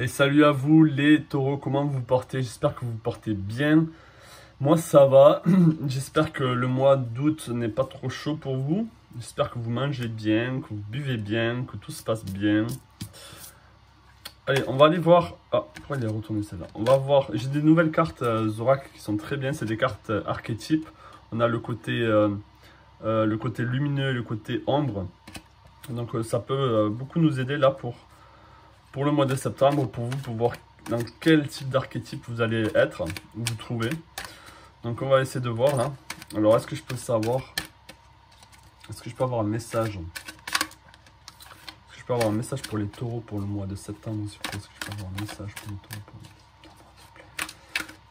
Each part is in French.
Et salut à vous les taureaux, comment vous portez? J'espère que vous vous portez bien. Moi ça va, j'espère que le mois d'août n'est pas trop chaud pour vous. J'espère que vous mangez bien, que vous buvez bien, que tout se passe bien. Allez, on va aller voir... Ah, pourquoi il est retourné celle-là? On va voir, j'ai des nouvelles cartes Zorak qui sont très bien, c'est des cartes archétypes. On a le côté lumineux et le côté ombre. Donc ça peut beaucoup nous aider là pour le mois de septembre, pour vous, pour voir dans quel type d'archétype vous allez être, vous trouvez. Donc on va essayer de voir là. Alors est-ce que je peux savoir, est-ce que je peux avoir un message? Est-ce que je peux avoir un message pour les taureaux pour le mois de septembre? Est-ce que je peux avoir un message pour les taureaux pour le mois de septembre, s'il vous plaît?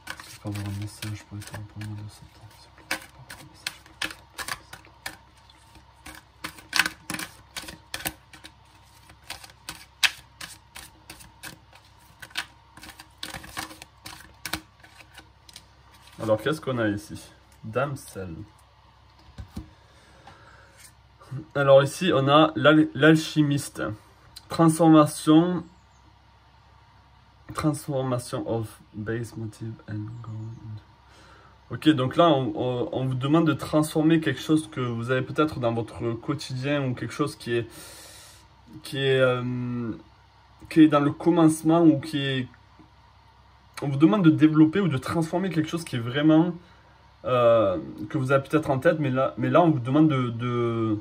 Est-ce que je peux avoir un message pour les taureaux pour le mois de septembre, s'il vous plaît? Je peux avoir un message pour les taureaux pour le mois de septembre. Alors, qu'est-ce qu'on a ici? Damsel. Alors ici, on a l'alchimiste. Transformation of base motive and gold. Ok, donc là, on vous demande de transformer quelque chose que vous avez peut-être dans votre quotidien ou quelque chose qui est dans le commencement ou qui est... On vous demande de développer ou de transformer quelque chose qui est vraiment... que vous avez peut-être en tête, mais là, on vous demande de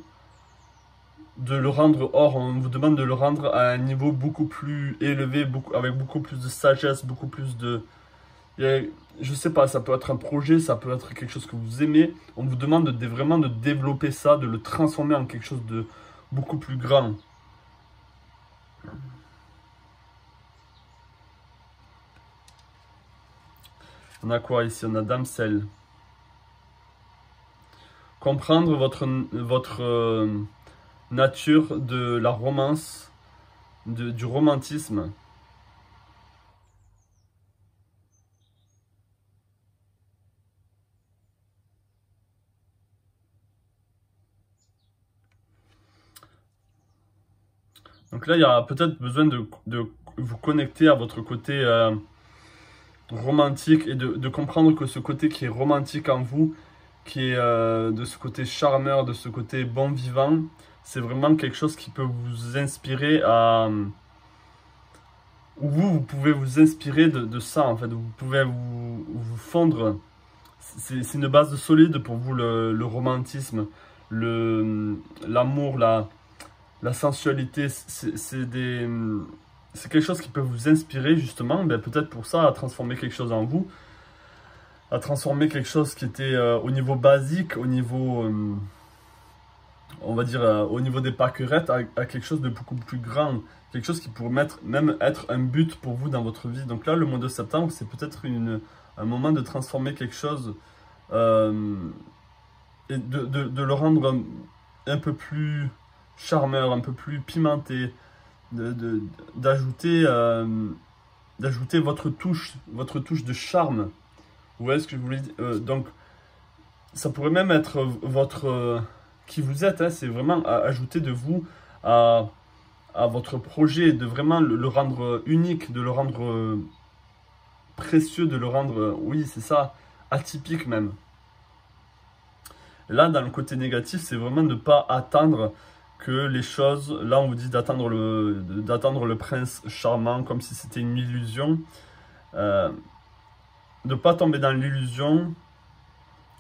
le rendre or, on vous demande de le rendre à un niveau beaucoup plus élevé, avec beaucoup plus de sagesse, beaucoup plus de... Je sais pas, ça peut être un projet, ça peut être quelque chose que vous aimez. On vous demande vraiment de développer ça, de le transformer en quelque chose de beaucoup plus grand. On a quoi ici? On a Damsel. Comprendre votre nature de la romance, du romantisme. Donc là, il y a peut-être besoin de vous connecter à votre côté romantique et de comprendre que ce côté qui est romantique en vous, qui est de ce côté charmeur, de ce côté bon vivant, c'est vraiment quelque chose qui peut vous inspirer à... Ou vous pouvez vous inspirer de ça, en fait. Vous pouvez vous fondre. C'est une base solide pour vous, le romantisme, l'amour, la sensualité. C'est quelque chose qui peut vous inspirer, justement, ben, peut-être pour ça, à transformer quelque chose en vous. À transformer quelque chose qui était au niveau basique, au niveau, on va dire, au niveau des pâquerettes, à quelque chose de beaucoup plus grand. Quelque chose qui pourrait même être un but pour vous dans votre vie. Donc là, le mois de septembre, c'est peut-être un moment de transformer quelque chose et de le rendre un peu plus charmeur, un peu plus pimenté, d'ajouter votre touche de charme. Vous voyez ce que je voulais dire? Donc, ça pourrait même être votre... qui vous êtes, hein, c'est vraiment ajouter de vous à votre projet, de vraiment le rendre unique, de le rendre précieux, de le rendre, oui, c'est ça, atypique même. Là, dans le côté négatif, c'est vraiment de ne pas attendre que les choses... Là, on vous dit d'attendre le prince charmant comme si c'était une illusion. De ne pas tomber dans l'illusion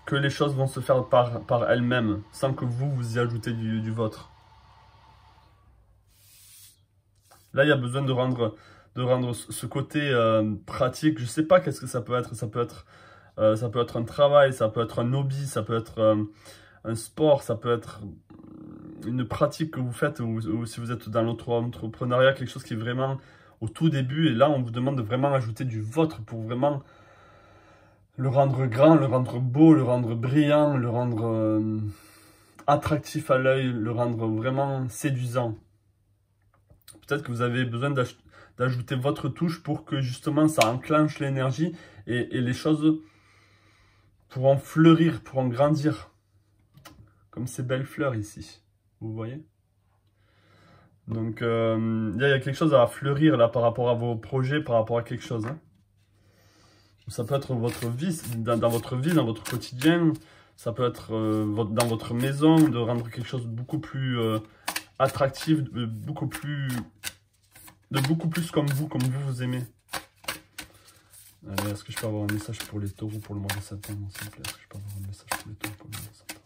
que les choses vont se faire par elles-mêmes, sans que vous y ajoutez du vôtre. Là, il y a besoin de rendre ce côté pratique. Je ne sais pas qu'est-ce que ça peut être. Ça peut être un travail, ça peut être un hobby, ça peut être un sport, ça peut être une pratique que vous faites, ou si vous êtes dans l'entrepreneuriat, quelque chose qui est vraiment au tout début. Et là, on vous demande de vraiment ajouter du vôtre pour vraiment le rendre grand, le rendre beau, le rendre brillant, le rendre attractif à l'œil, le rendre vraiment séduisant. Peut-être que vous avez besoin d'ajouter votre touche pour que justement ça enclenche l'énergie et les choses pourront fleurir, pourront grandir. Comme ces belles fleurs ici. Vous voyez? Donc, il y a quelque chose à fleurir là par rapport à vos projets, par rapport à quelque chose. Hein. Ça peut être votre vie, dans votre vie, dans votre quotidien. Ça peut être dans votre maison, de rendre quelque chose de beaucoup plus attractif, de beaucoup plus comme vous aimez. Allez, est-ce que je peux avoir un message pour les taureaux pour le mois de septembre, s'il vous plaît? Est-ce que je peux avoir un message pour les taureaux pour le mois de septembre?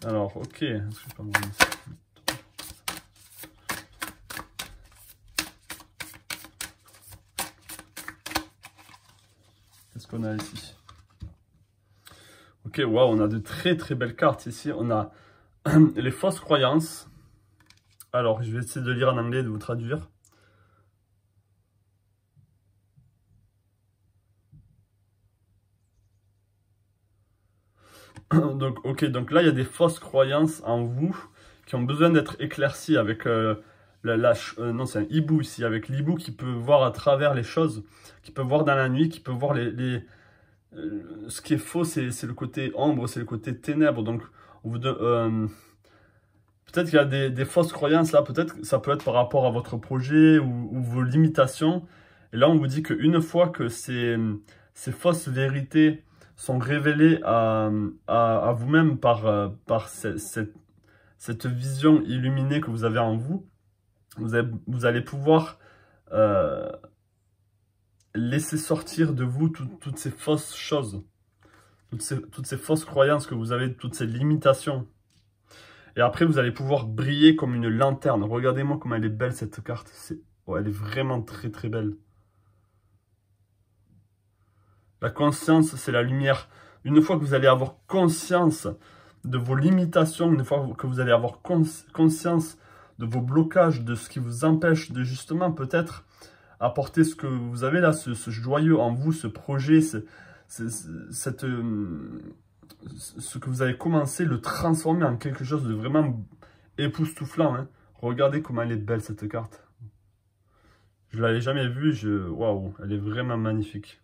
Alors, ok. Est-ce que je peux avoir un message? Qu'est-ce qu'on a ici? Ok, waouh, on a de très très belles cartes ici. On a les fausses croyances. Alors, je vais essayer de lire en anglais et de vous traduire. Donc, ok, donc là, il y a des fausses croyances en vous qui ont besoin d'être éclaircies avec non, c'est un hibou ici, avec l'hibou qui peut voir à travers les choses, qui peut voir dans la nuit, qui peut voir ce qui est faux, c'est le côté ombre, c'est le côté ténèbres. Donc, peut-être qu'il y a des fausses croyances là, peut-être que ça peut être par rapport à votre projet ou vos limitations. Et là, on vous dit qu'une fois que ces fausses vérités sont révélées à vous-même par cette vision illuminée que vous avez en vous, vous allez pouvoir laisser sortir de vous toutes ces fausses choses, toutes ces fausses croyances que vous avez, toutes ces limitations. Et après, vous allez pouvoir briller comme une lanterne. Regardez-moi comme elle est belle, cette carte. Oh, elle est vraiment très, très belle. La conscience, c'est la lumière. Une fois que vous allez avoir conscience de vos limitations, une fois que vous allez avoir conscience de vos blocages, de ce qui vous empêche de justement peut-être apporter ce que vous avez là, ce joyeux en vous, ce projet, ce que vous avez commencé, le transformer en quelque chose de vraiment époustouflant. Hein. Regardez comment elle est belle cette carte. Je ne l'avais jamais vue, waouh, elle est vraiment magnifique.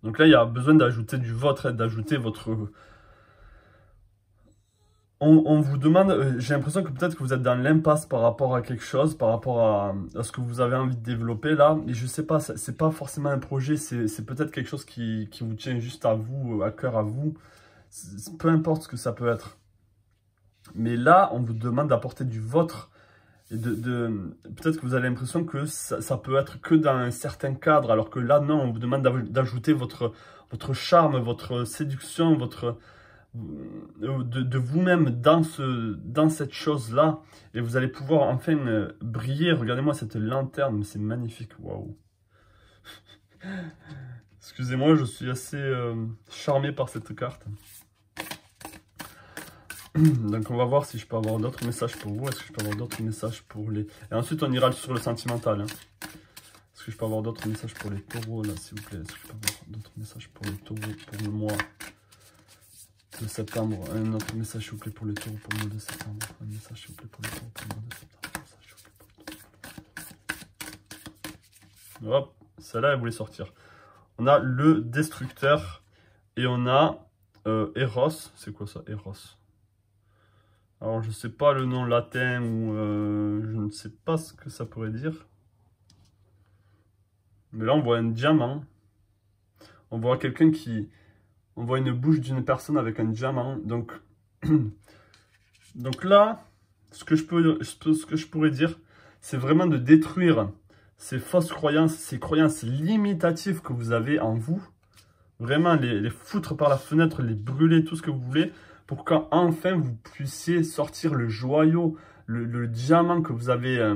Donc là, il y a besoin d'ajouter du vôtre, d'ajouter votre... On vous demande, j'ai l'impression que peut-être que vous êtes dans l'impasse par rapport à quelque chose, par rapport à ce que vous avez envie de développer là. Et je sais pas, c'est pas forcément un projet, c'est peut-être quelque chose qui vous tient juste à vous, à cœur à vous. Peu importe ce que ça peut être. Mais là, on vous demande d'apporter du vôtre. Et peut-être que vous avez l'impression que ça peut être que dans un certain cadre, alors que là, non, on vous demande d'ajouter votre charme, votre séduction, de vous-même dans cette chose-là. Et vous allez pouvoir enfin briller. Regardez-moi cette lanterne, c'est magnifique. Waouh! Excusez-moi, je suis assez charmé par cette carte. Donc on va voir si je peux avoir d'autres messages pour vous. Est-ce que je peux avoir d'autres messages pour les... Et ensuite on ira sur le sentimental. Hein. Est-ce que je peux avoir d'autres messages pour les taureaux là, s'il vous plaît? Est-ce que je peux avoir d'autres messages pour les taureaux pour le mois de septembre? Un autre message s'il vous plaît pour les taureaux pour le mois de septembre. Un message s'il vous plaît pour les taureaux pour le mois de septembre. Un message s'il vous plaît pour les taureaux. Hop, celle-là elle voulait sortir. On a le destructeur et on a Eros. C'est quoi ça, Eros? Alors, je ne sais pas le nom latin ou je ne sais pas ce que ça pourrait dire. Mais là, on voit un diamant. On voit quelqu'un qui... On voit une bouche d'une personne avec un diamant. Donc là, ce que je pourrais dire, c'est vraiment de détruire ces fausses croyances, ces croyances limitatives que vous avez en vous. Vraiment, les foutre par la fenêtre, les brûler, tout ce que vous voulez. Pour qu'enfin vous puissiez sortir le joyau, le diamant que vous avez...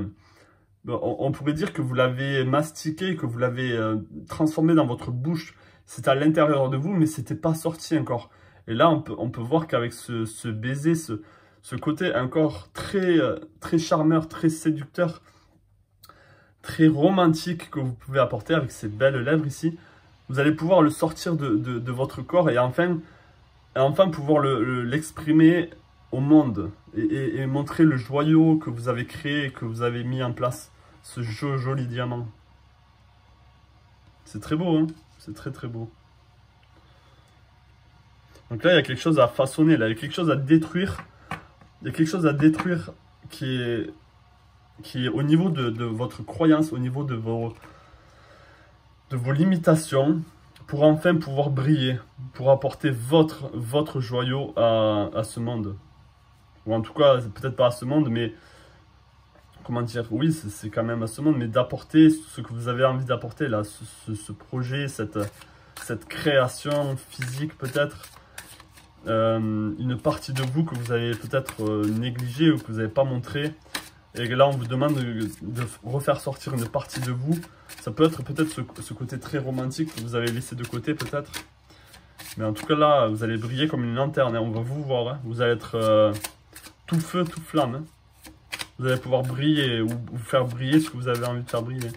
on pourrait dire que vous l'avez mastiqué, que vous l'avez transformé dans votre bouche. C'est à l'intérieur de vous, mais c'était pas sorti encore. Et là, on peut voir qu'avec ce baiser, ce côté encore très, très charmeur, très séducteur, très romantique que vous pouvez apporter avec ces belles lèvres ici, vous allez pouvoir le sortir de votre corps et enfin pouvoir l'exprimer au monde et montrer le joyau que vous avez créé, que vous avez mis en place, ce joli diamant. C'est très beau, hein? C'est très très beau. Donc là, il y a quelque chose à façonner, là, il y a quelque chose à détruire. Il y a quelque chose à détruire qui est au niveau de votre croyance, au niveau de vos limitations, pour enfin pouvoir briller, pour apporter votre joyau à ce monde. Ou en tout cas, peut-être pas à ce monde, mais comment dire, oui, c'est quand même à ce monde, mais d'apporter ce que vous avez envie d'apporter, là, ce projet, cette création physique peut-être, une partie de vous que vous avez peut-être négligée ou que vous n'avez pas montré. Et là, on vous demande de refaire sortir une partie de vous. Ça peut être peut-être ce côté très romantique que vous avez laissé de côté peut-être. Mais en tout cas, là, vous allez briller comme une lanterne. Hein. On va vous voir. Hein. Vous allez être tout feu, tout flamme. Hein. Vous allez pouvoir briller ou faire briller ce que vous avez envie de faire briller.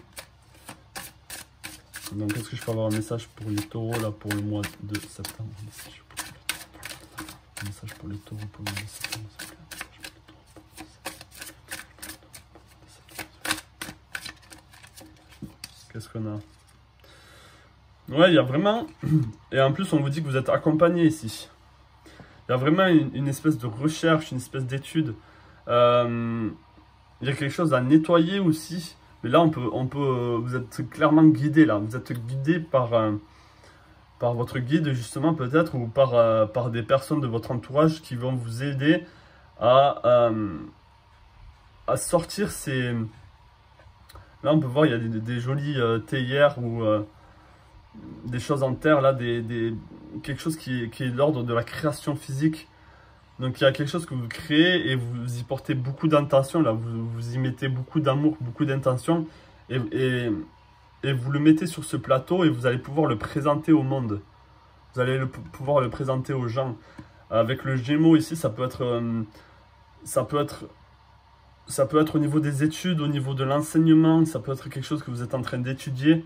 Donc, est-ce que je peux avoir un message pour les taureaux là pour le mois de septembre? Un message pour les taureaux pour le mois de septembre. Qu'est-ce qu'on a? Ouais, il y a vraiment... Et en plus, on vous dit que vous êtes accompagné ici. Il y a vraiment une espèce de recherche, une espèce d'étude. Il y a quelque chose à nettoyer aussi. Mais là, vous êtes clairement guidé là. Vous êtes guidé par votre guide justement peut-être, ou par des personnes de votre entourage qui vont vous aider à sortir ces... Là, on peut voir, il y a des jolies théières ou des choses en terre, là, quelque chose qui est de l'ordre de la création physique. Donc, il y a quelque chose que vous créez et vous y portez beaucoup d'intention, là, vous y mettez beaucoup d'amour, beaucoup d'intention, et vous le mettez sur ce plateau et vous allez pouvoir le présenter au monde. Vous allez pouvoir le présenter aux gens. Avec le Gémeaux ici, ça peut être au niveau des études, au niveau de l'enseignement, ça peut être quelque chose que vous êtes en train d'étudier.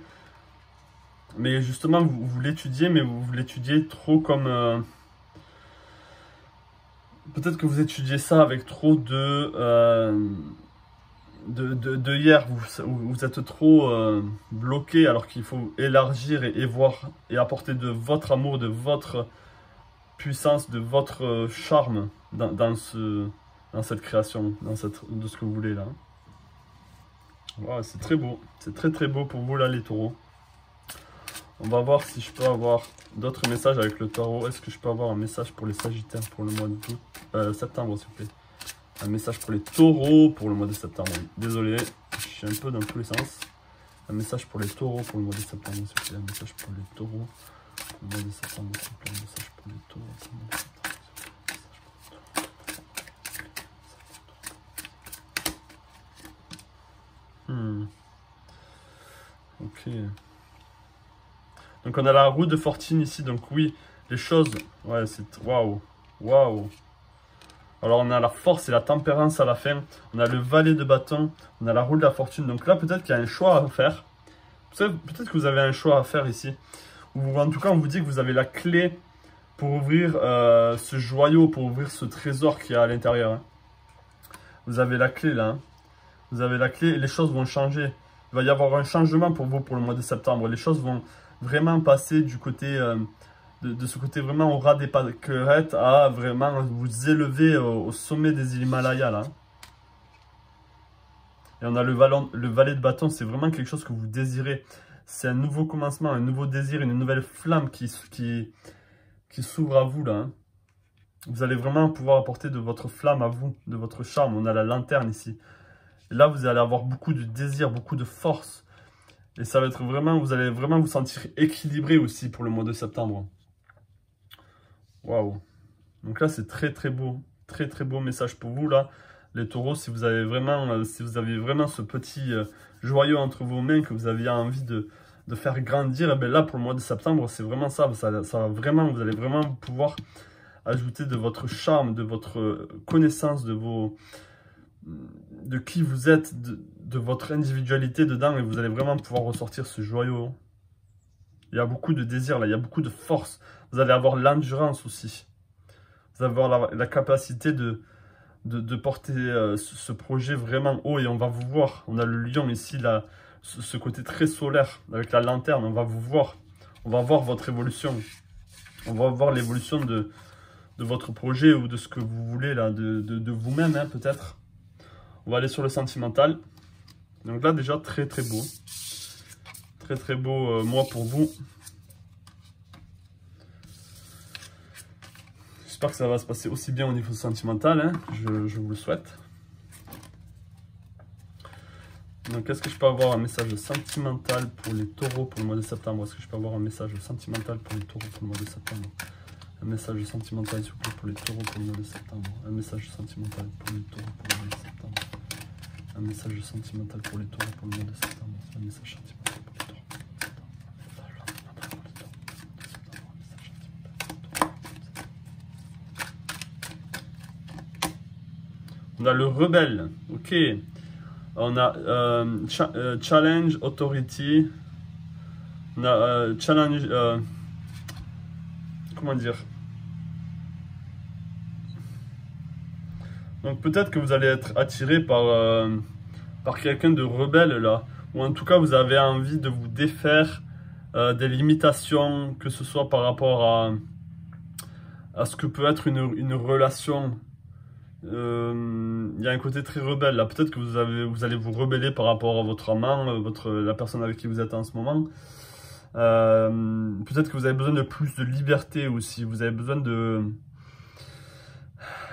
Mais justement, vous l'étudiez, mais vous l'étudiez trop comme... Peut-être que vous étudiez ça avec trop de hier. Vous êtes trop bloqué, alors qu'il faut élargir et voir et apporter de votre amour, de votre puissance, de votre charme dans cette création, de ce que vous voulez là. Wow, c'est très beau, c'est très très beau pour vous là les taureaux. On va voir si je peux avoir d'autres messages avec le taureau. Est-ce que je peux avoir un message pour les sagittaires pour le mois de septembre s'il vous plaît? Un message pour les taureaux pour le mois de septembre. Désolé, je suis un peu dans tous les sens. Un message pour les taureaux pour le mois de septembre s'il vous plaît. Un message pour les taureaux pour le mois de septembre s'il vous plaît. Un message pour les taureaux pour le mois de septembre. Ok. Donc on a la roue de fortune ici. Donc oui, les choses... Ouais, c'est... Waouh. Waouh. Alors on a la force et la tempérance à la fin. On a le valet de bâton. On a la roue de la fortune. Donc là, peut-être qu'il y a un choix à faire. Peut-être que vous avez un choix à faire ici. Ou en tout cas, on vous dit que vous avez la clé pour ouvrir ce joyau, pour ouvrir ce trésor qui est à l'intérieur. Hein. Vous avez la clé là. Hein. Vous avez la clé et les choses vont changer. Il va y avoir un changement pour vous pour le mois de septembre. Les choses vont vraiment passer du côté de ce côté vraiment au ras des pâquerettes à vraiment vous élever au sommet des Himalayas là. Et on a le valet de bâton, c'est vraiment quelque chose que vous désirez. C'est un nouveau commencement, un nouveau désir, une nouvelle flamme qui s'ouvre à vous là. Hein. Vous allez vraiment pouvoir apporter de votre flamme à vous, de votre charme. On a la lanterne ici. Et là, vous allez avoir beaucoup de désir, beaucoup de force. Et ça va être vraiment, vous allez vraiment vous sentir équilibré aussi pour le mois de septembre. Waouh. Donc là, c'est très très beau. Très très beau message pour vous là. Les taureaux, si vous avez vraiment ce petit joyau entre vos mains que vous aviez envie de faire grandir, et bien là, pour le mois de septembre, c'est vraiment ça. Ça va vraiment, vous allez vraiment pouvoir ajouter de votre charme, de votre connaissance, de qui vous êtes, de votre individualité dedans, et vous allez vraiment pouvoir ressortir ce joyau. Il y a beaucoup de désir là, il y a beaucoup de force. Vous allez avoir l'endurance aussi. Vous allez avoir la capacité de porter ce projet vraiment haut, et on va vous voir. On a le lion ici, là, ce côté très solaire avec la lanterne. On va vous voir. On va voir votre évolution. On va voir l'évolution de votre projet ou de ce que vous voulez, là, de vous-même, hein, peut-être. On va aller sur le sentimental. Donc là, déjà, très très beau. Très très beau, moi, pour vous. J'espère que ça va se passer aussi bien au niveau sentimental, hein. Je vous le souhaite. Donc, est-ce que je peux avoir un message sentimental pour les taureaux pour le mois de septembre? Est-ce que je peux avoir un message sentimental pour les taureaux pour le mois de septembre? Un message sentimental, s'il vous plaît, pour les taureaux pour le mois de septembre. Un message sentimental pour les taureaux pour le mois de septembre. Un message sentimental pour les taureaux pour le mois de septembre. Un message sentimental pour les taureaux. On a le rebelle, ok. On a challenge authority. On a challenge. Comment dire? Donc peut-être que vous allez être attiré par quelqu'un de rebelle là. Ou en tout cas vous avez envie de vous défaire des limitations, que ce soit par rapport à ce que peut être une relation. Il y a un côté très rebelle là. Peut-être que vous allez vous rebeller par rapport à votre amant, la personne avec qui vous êtes en ce moment. Peut-être que vous avez besoin de plus de liberté aussi. Vous avez besoin de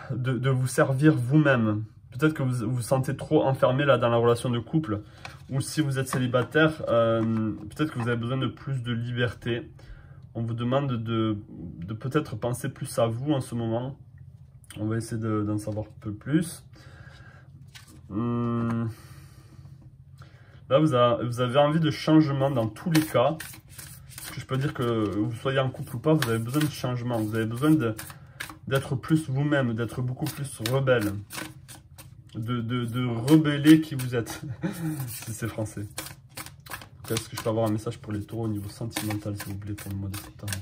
vous servir vous-même. Peut-être que vous vous sentez trop enfermé là dans la relation de couple. Ou si vous êtes célibataire, peut-être que vous avez besoin de plus de liberté. On vous demande de peut-être penser plus à vous en ce moment. On va essayer d'en savoir un peu plus. Là, vous avez envie de changement dans tous les cas. Je peux dire que vous soyez en couple ou pas, vous avez besoin de changement. Vous avez besoin d'être plus vous-même, d'être beaucoup plus rebelle. De rebeller qui vous êtes, si c'est français. Est-ce que je peux avoir un message pour les taureaux au niveau sentimental, s'il vous plaît, pour le mois de septembre?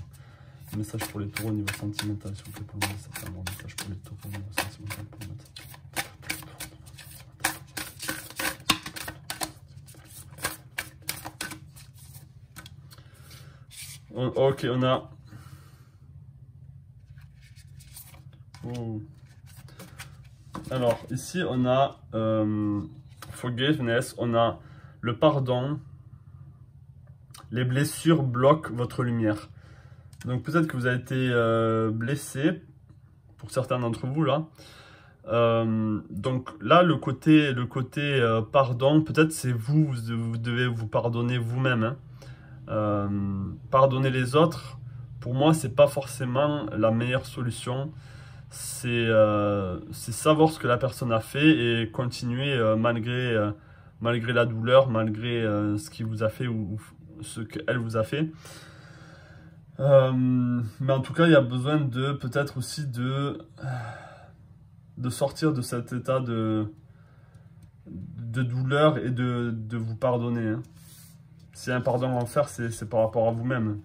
Un message pour les taureaux au niveau sentimental, s'il vous plaît, pour le mois de septembre. Un message pour les taureaux au niveau sentimental, pour le mois de septembre. Ok, on a... Oh. Alors, ici, on a forgiveness, on a le pardon. Les blessures bloquent votre lumière. Donc, peut-être que vous avez été blessé, pour certains d'entre vous, là. Donc, là, le côté pardon, peut-être c'est vous devez vous pardonner vous-même. Hein. Pardonner les autres, pour moi, c'est pas forcément la meilleure solution. C'est savoir ce que la personne a fait et continuer malgré la douleur, malgré ce qu'il vous a fait ou ce qu'elle vous a fait. Mais en tout cas, il y a besoin de peut-être aussi de sortir de cet état de douleur et de vous pardonner. Hein. S'il y a un pardon à en faire, c'est par rapport à vous-même.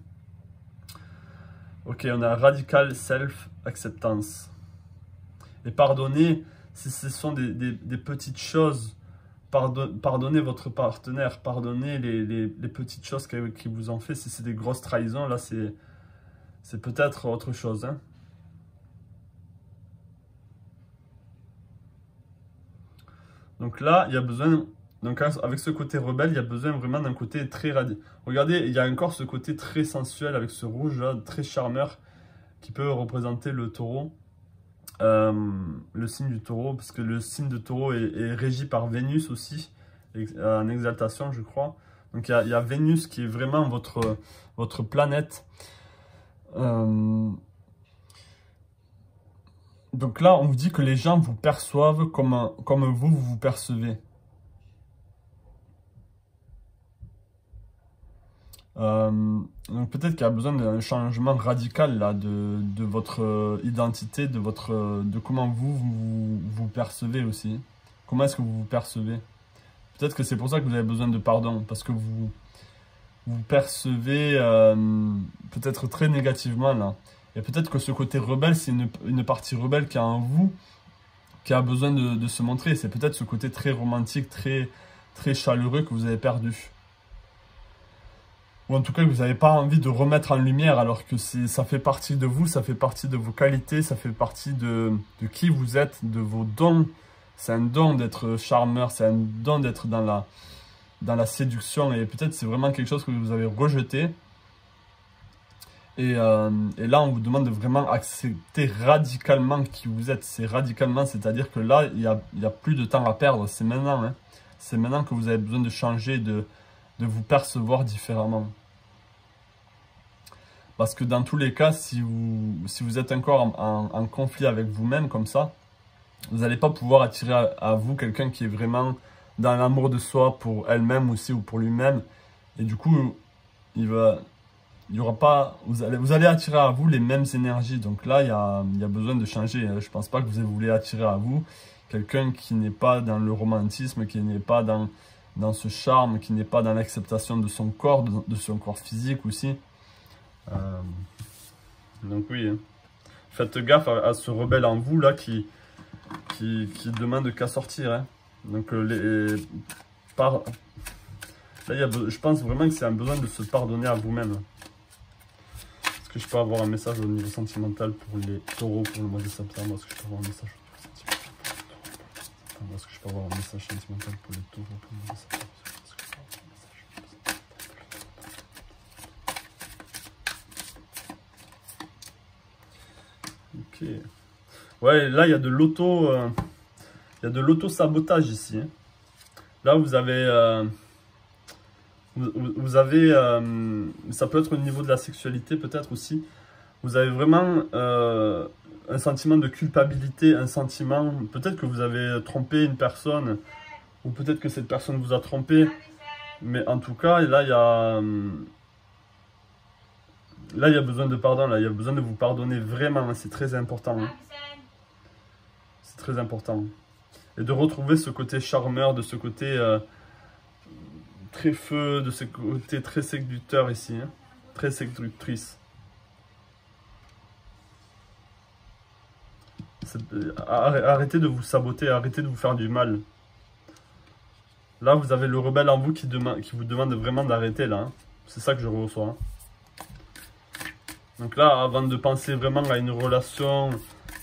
Ok, on a radical self-acceptance. Et pardonner, si ce sont des petites choses, pardonnez votre partenaire, pardonnez les petites choses qui vous ont fait. Si c'est des grosses trahisons, là, c'est peut-être autre chose. Hein. Donc là, il y a besoin... Donc avec ce côté rebelle, il y a besoin vraiment d'un côté très radical. Regardez, il y a encore ce côté très sensuel avec ce rouge là, très charmeur, qui peut représenter le taureau. Le signe du taureau, parce que le signe de taureau est régi par Vénus aussi, en exaltation je crois. Donc il y a Vénus qui est vraiment votre planète. Donc là on vous dit que les gens vous perçoivent comme vous vous percevez. Donc peut-être qu'il y a besoin d'un changement radical là, de votre identité, de comment vous percevez aussi. Comment est-ce que vous vous percevez? Peut-être que c'est pour ça que vous avez besoin de pardon, parce que vous percevez peut-être très négativement là. Et peut-être que ce côté rebelle, c'est une partie rebelle qui est en vous, qui a besoin de se montrer. C'est peut-être ce côté très romantique, très chaleureux que vous avez perdu. ou en tout cas que vous n'avez pas envie de remettre en lumière, alors que ça fait partie de vous, ça fait partie de vos qualités, ça fait partie de qui vous êtes, de vos dons. C'est un don d'être charmeur, c'est un don d'être dans la séduction, et peut-être c'est vraiment quelque chose que vous avez rejeté. Et là, on vous demande de vraiment accepter radicalement qui vous êtes. C'est radicalement, c'est-à-dire que là, il y a plus de temps à perdre, c'est maintenant. Hein. C'est maintenant que vous avez besoin de changer, de vous percevoir différemment. Parce que dans tous les cas, si vous êtes encore en conflit avec vous-même comme ça, vous n'allez pas pouvoir attirer à vous quelqu'un qui est vraiment dans l'amour de soi pour elle-même aussi ou pour lui-même. Et du coup, il y aura pas, vous allez attirer à vous les mêmes énergies. Donc là, il y a besoin de changer. Je ne pense pas que vous voulez attirer à vous quelqu'un qui n'est pas dans le romantisme, qui n'est pas dans ce charme, qui n'est pas dans l'acceptation de son corps, de son corps physique aussi. Donc oui, hein. Faites gaffe à ce rebelle en vous là qui demande qu'à sortir. Hein. Donc là, je pense vraiment que c'est un besoin de se pardonner à vous-même. Est-ce que je peux avoir un message au niveau sentimental pour les taureaux pour le mois de septembre? Est-ce que je peux avoir un message sentimental? Est-ce que je peux avoir un message sentimental pour les taureaux pour le mois de septembre? Ok. Ouais, là il y a de l'auto-sabotage ici. Hein. Là vous avez ça peut être au niveau de la sexualité peut-être aussi. Vous avez vraiment un sentiment de culpabilité, un sentiment, peut-être que vous avez trompé une personne, ou peut-être que cette personne vous a trompé, mais en tout cas, là, il y a besoin de pardon, là, il y a besoin de vous pardonner vraiment, c'est très important. Hein. C'est très important. Et de retrouver ce côté charmeur, de ce côté très feu, de ce côté très séducteur ici, hein, très séductrice. Arrêtez de vous saboter, arrêtez de vous faire du mal. Là, vous avez le rebelle en vous qui vous demande vraiment d'arrêter, là. Hein. C'est ça que je reçois. Hein. Donc là, avant de penser vraiment à une relation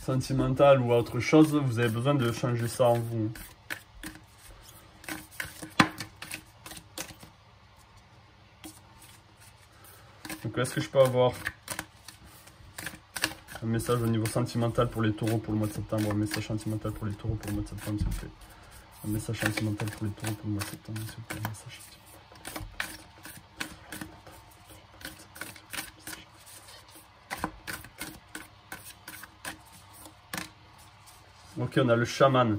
sentimentale ou à autre chose, vous avez besoin de changer ça en vous. Donc est-ce que je peux avoir un message au niveau sentimental pour les taureaux pour le mois de septembre? Un message sentimental pour les taureaux pour le mois de septembre, s'il vous plaît. Un message sentimental pour les taureaux pour le mois de septembre, s'il vous plaît. Un message sentimental. Ok, on a le chaman.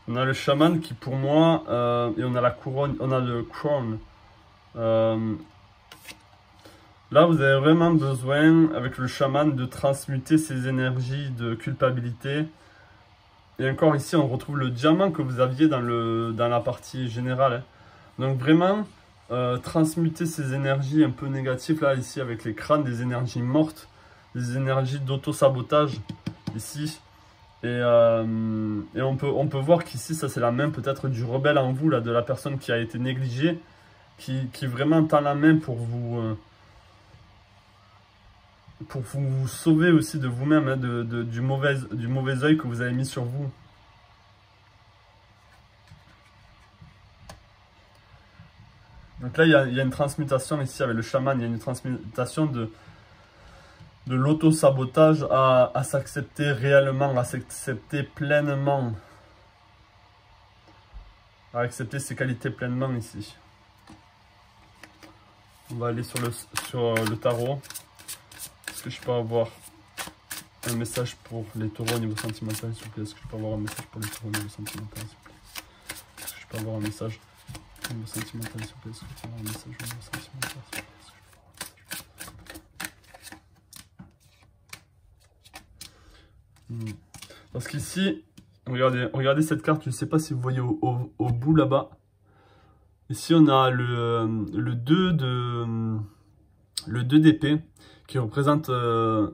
On a le chaman qui pour moi, et on a la couronne, on a le crown. Là, vous avez vraiment besoin, avec le chaman, de transmuter ces énergies de culpabilité. Et encore ici, on retrouve le diamant que vous aviez dans la partie générale. Hein. Donc vraiment, transmuter ces énergies un peu négatives, là, ici, avec les crânes, des énergies mortes, des énergies d'auto-sabotage, ici. Et on peut voir qu'ici, ça c'est la main peut-être du rebelle en vous, là, de la personne qui a été négligée, qui vraiment tend la main pour vous sauver aussi de vous-même, hein, du mauvais œil que vous avez mis sur vous. Donc là, il y a une transmutation ici avec le chaman, il y a une transmutation de l'auto-sabotage à s'accepter réellement, à s'accepter pleinement. À accepter ses qualités pleinement ici. On va aller sur le tarot. Est-ce que je peux avoir un message pour les taureaux au niveau sentimental, s'il vous plaît? Est-ce que je peux avoir un message pour les taureaux au niveau sentimental, s'il vous plaît? Est-ce que je peux avoir un message au niveau sentimental, s'il vous plaît? Est-ce que je peux avoir un message au niveau sentimental, s'il vous plaît? Parce qu'ici, regardez cette carte, je ne sais pas si vous voyez au bout là-bas. Ici, on a le 2 d'épée qui représente... il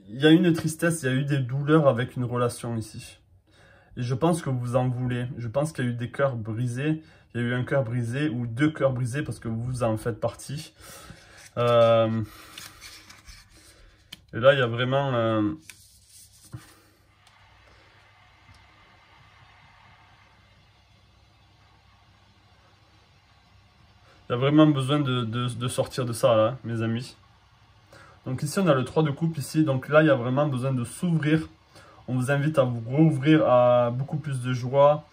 y a une tristesse, il y a eu des douleurs avec une relation ici. Et je pense que vous en voulez. Je pense qu'il y a eu des cœurs brisés. il y a eu un cœur brisé ou 2 cœurs brisés parce que vous en faites partie. Et là, il y a vraiment... il y a vraiment besoin de sortir de ça, là, mes amis. Donc ici, on a le 3 de coupe ici. Donc là, il y a vraiment besoin de s'ouvrir. On vous invite à vous rouvrir à beaucoup plus de joie,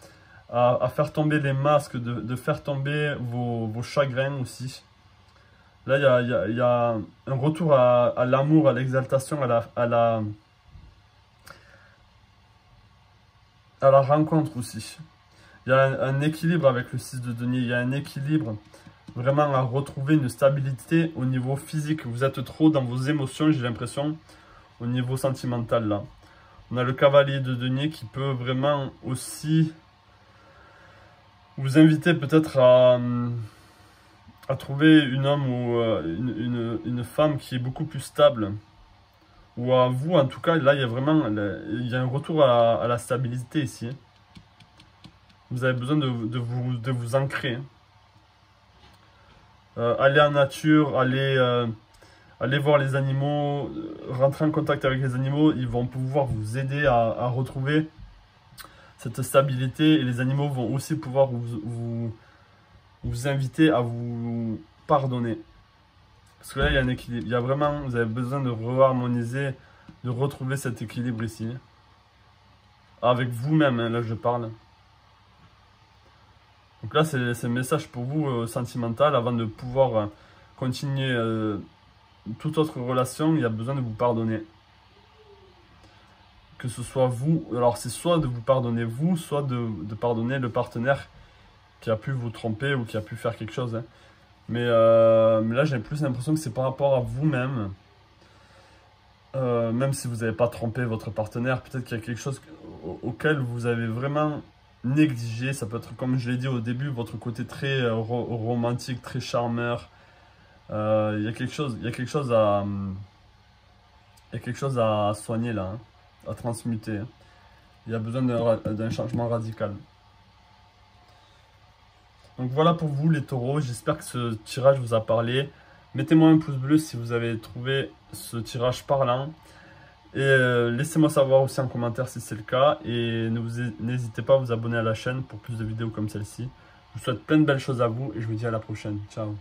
à faire tomber les masques, de faire tomber vos chagrins aussi. Là, il y a un retour à l'amour, à l'exaltation, à la rencontre aussi. Il y a un équilibre avec le 6 de denier. Il y a un équilibre vraiment à retrouver, une stabilité au niveau physique. Vous êtes trop dans vos émotions, j'ai l'impression, au niveau sentimental là. On a le cavalier de denier qui peut vraiment aussi vous inviter peut-être à trouver un homme ou une femme qui est beaucoup plus stable. Ou à vous, en tout cas, là, il y a vraiment il y a un retour à la stabilité ici. Vous avez besoin de vous ancrer. Aller en nature, aller voir les animaux, rentrer en contact avec les animaux, ils vont pouvoir vous aider à retrouver cette stabilité. Et les animaux vont aussi pouvoir vous inviter à vous pardonner. Parce que là, il y a un équilibre. Il y a vraiment, vous avez besoin de re-harmoniser, de retrouver cet équilibre ici. Avec vous-même, hein, là je parle. Donc là, c'est un message pour vous sentimental. Avant de pouvoir continuer toute autre relation, il y a besoin de vous pardonner. Que ce soit vous, alors c'est soit de vous pardonner vous, soit de pardonner le partenaire qui a pu vous tromper ou qui a pu faire quelque chose. Hein. Mais là, j'ai plus l'impression que c'est par rapport à vous-même. Même si vous n'avez pas trompé votre partenaire, peut-être qu'il y a quelque chose auquel vous avez vraiment négligé. Ça peut être, comme je l'ai dit au début, votre côté très romantique, très charmeur. Il y a quelque chose à soigner là, hein, à transmuter. Hein. Il y a besoin d'un changement radical. Donc voilà pour vous les taureaux, j'espère que ce tirage vous a parlé. Mettez-moi un pouce bleu si vous avez trouvé ce tirage parlant. Et laissez-moi savoir aussi en commentaire si c'est le cas. Et n'hésitez pas à vous abonner à la chaîne pour plus de vidéos comme celle-ci. Je vous souhaite plein de belles choses à vous et je vous dis à la prochaine. Ciao.